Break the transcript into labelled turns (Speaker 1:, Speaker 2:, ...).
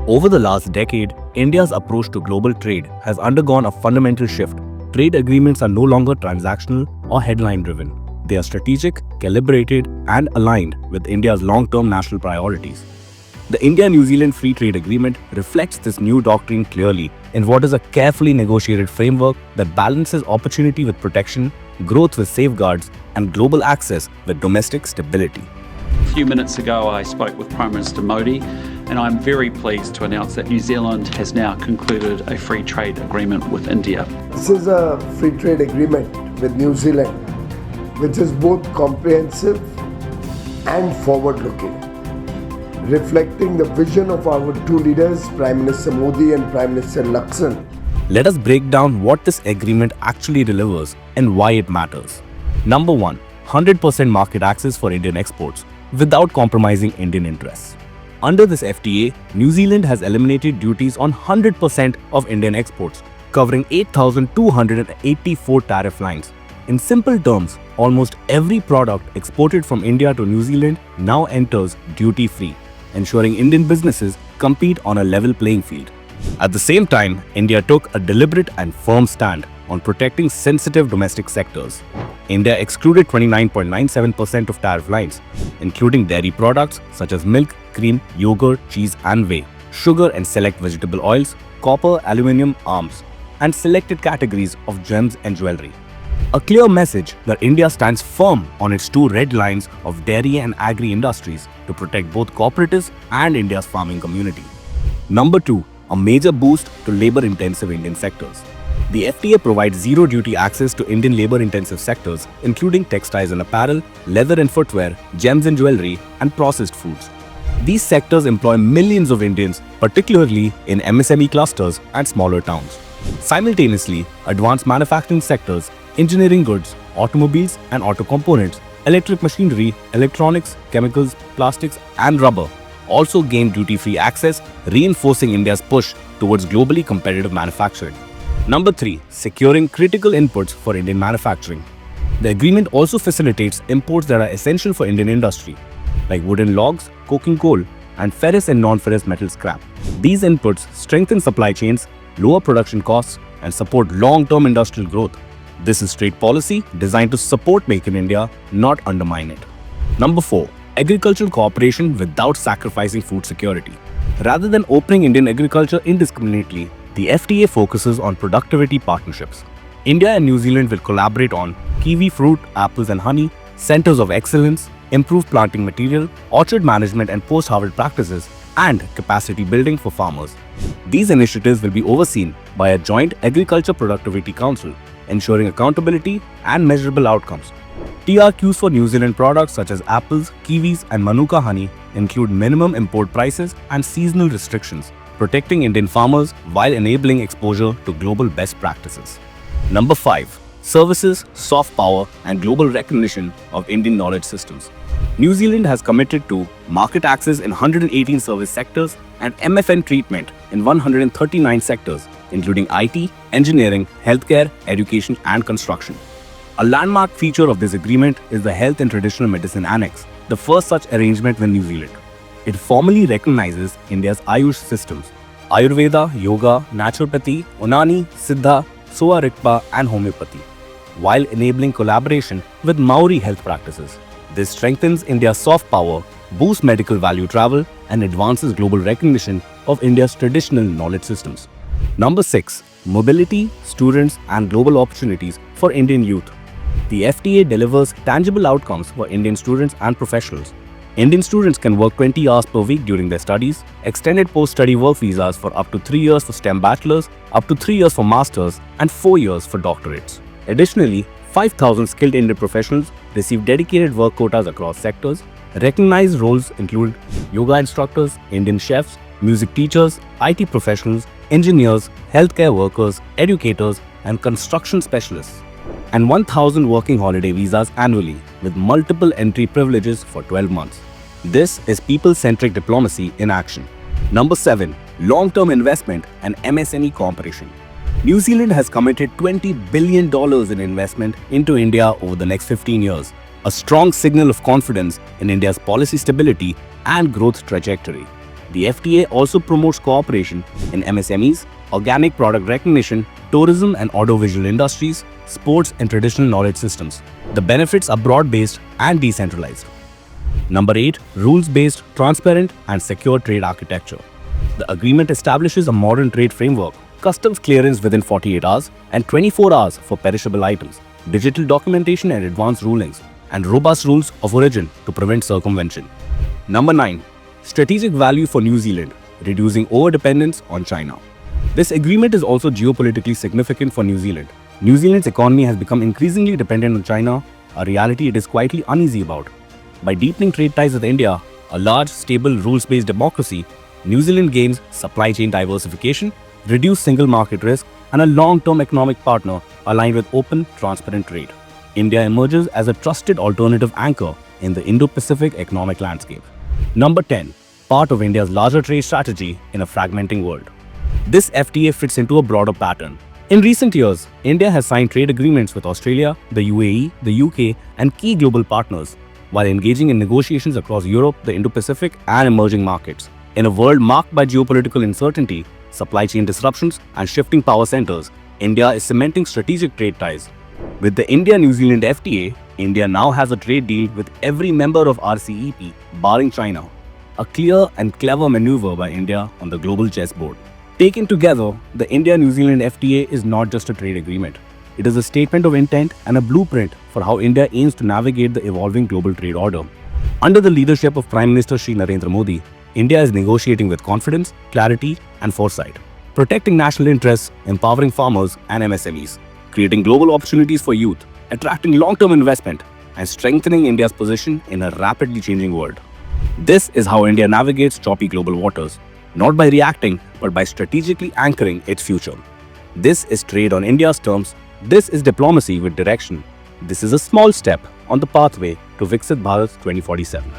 Speaker 1: Over the last decade, India's approach to global trade has undergone a fundamental shift. Trade agreements are no longer transactional or headline-driven. They are strategic, calibrated, and aligned with India's long-term national priorities. The India-New Zealand Free Trade Agreement reflects this new doctrine clearly in what is a carefully negotiated framework that balances opportunity with protection, growth with safeguards, and global access with domestic stability.
Speaker 2: A few minutes ago, I spoke with Prime Minister Modi, and I'm very pleased to announce that New Zealand has now concluded a free trade agreement with India.
Speaker 3: This is a free trade agreement with New Zealand, which is both comprehensive and forward-looking, reflecting the vision of our two leaders, Prime Minister Modi and Prime Minister Lakson.
Speaker 1: Let us break down what this agreement actually delivers and why it matters. Number 1. 100% market access for Indian exports without compromising Indian interests. Under this FTA, New Zealand has eliminated duties on 100% of Indian exports, covering 8,284 tariff lines. In simple terms, almost every product exported from India to New Zealand now enters duty-free, ensuring Indian businesses compete on a level playing field. At the same time, India took a deliberate and firm stand on protecting sensitive domestic sectors. India excluded 29.97% of tariff lines, including dairy products such as milk, cream, yogurt, cheese and whey, sugar and select vegetable oils, copper, aluminium, arms, and selected categories of gems and jewelry. A clear message that India stands firm on its two red lines of dairy and agri industries to protect both cooperatives and India's farming community. Number 2. A major boost to labor-intensive Indian sectors. The FTA provides zero duty access to Indian labor-intensive sectors, including textiles and apparel, leather and footwear, gems and jewelry, and processed foods. These sectors employ millions of Indians, particularly in MSME clusters and smaller towns. Simultaneously, advanced manufacturing sectors, engineering goods, automobiles and auto components, electric machinery, electronics, chemicals, plastics, and rubber also gain duty-free access, reinforcing India's push towards globally competitive manufacturing. Number 3. Securing critical inputs for Indian manufacturing. The agreement also facilitates imports that are essential for Indian industry, like wooden logs, coking coal, and ferrous and non-ferrous metal scrap. These inputs strengthen supply chains, lower production costs, and support long-term industrial growth. This is trade policy designed to support Make in India, not undermine it. Number 4. Agricultural cooperation without sacrificing food security. Rather than opening Indian agriculture indiscriminately, the FTA focuses on productivity partnerships. India and New Zealand will collaborate on kiwi fruit, apples and honey, centers of excellence, improved planting material, orchard management and post-harvest practices, and capacity building for farmers. These initiatives will be overseen by a joint Agriculture Productivity Council, ensuring accountability and measurable outcomes. TRQs for New Zealand products such as apples, kiwis, and manuka honey include minimum import prices and seasonal restrictions, protecting Indian farmers while enabling exposure to global best practices. Number 5. Services, soft power, and global recognition of Indian knowledge systems. New Zealand has committed to market access in 118 service sectors and MFN treatment in 139 sectors, including IT, engineering, healthcare, education, and construction. A landmark feature of this agreement is the Health and Traditional Medicine Annex, the first such arrangement with New Zealand. It formally recognizes India's AYUSH systems: Ayurveda, Yoga, Naturopathy, Unani, Siddha, Soa Rigpa, and Homeopathy, while enabling collaboration with Maori health practices. This strengthens India's soft power, boosts medical value travel, and advances global recognition of India's traditional knowledge systems. Number 6. Mobility, students, and global opportunities for Indian youth. The FTA delivers tangible outcomes for Indian students and professionals. Indian students can work 20 hours per week during their studies, extended post-study work visas for up to 3 years for STEM bachelors, up to 3 years for masters, and 4 years for doctorates. Additionally, 5,000 skilled Indian professionals receive dedicated work quotas across sectors. Recognized roles include yoga instructors, Indian chefs, music teachers, IT professionals, engineers, healthcare workers, educators, and construction specialists, and 1,000 working holiday visas annually with multiple entry privileges for 12 months. This is people-centric diplomacy in action. Number 7. Long-term investment and MSME cooperation. New Zealand has committed $20 billion in investment into India over the next 15 years, a strong signal of confidence in India's policy stability and growth trajectory. The FTA also promotes cooperation in MSMEs, organic product recognition, tourism and audiovisual industries, sports and traditional knowledge systems. The benefits are broad-based and decentralized. Number 8. Rules-based, transparent and secure trade architecture. The agreement establishes a modern trade framework, customs clearance within 48 hours and 24 hours for perishable items, digital documentation and advanced rulings, and robust rules of origin to prevent circumvention. Number 9. Strategic value for New Zealand, reducing over-dependence on China. This agreement is also geopolitically significant for New Zealand. New Zealand's economy has become increasingly dependent on China, a reality it is quietly uneasy about. By deepening trade ties with India, a large, stable, rules-based democracy, New Zealand gains supply chain diversification, reduced single market risk, and a long-term economic partner aligned with open, transparent trade. India emerges as a trusted alternative anchor in the Indo-Pacific economic landscape. Number 10. Part of India's larger trade strategy in a fragmenting world. This FTA fits into a broader pattern. In recent years, India has signed trade agreements with Australia, the UAE, the UK, and key global partners, while engaging in negotiations across Europe, the Indo-Pacific, and emerging markets. In a world marked by geopolitical uncertainty, supply chain disruptions, and shifting power centers, India is cementing strategic trade ties. With the India-New Zealand FTA, India now has a trade deal with every member of RCEP, barring China. A clear and clever maneuver by India on the global chessboard. Taken together, the India-New Zealand FTA is not just a trade agreement. It is a statement of intent and a blueprint for how India aims to navigate the evolving global trade order. Under the leadership of Prime Minister Shri Narendra Modi, India is negotiating with confidence, clarity, and foresight, protecting national interests, empowering farmers and MSMEs, creating global opportunities for youth, attracting long-term investment, and strengthening India's position in a rapidly changing world. This is how India navigates choppy global waters, not by reacting, but by strategically anchoring its future. This is trade on India's terms. This is diplomacy with direction. This is a small step on the pathway to Viksit Bharat 2047.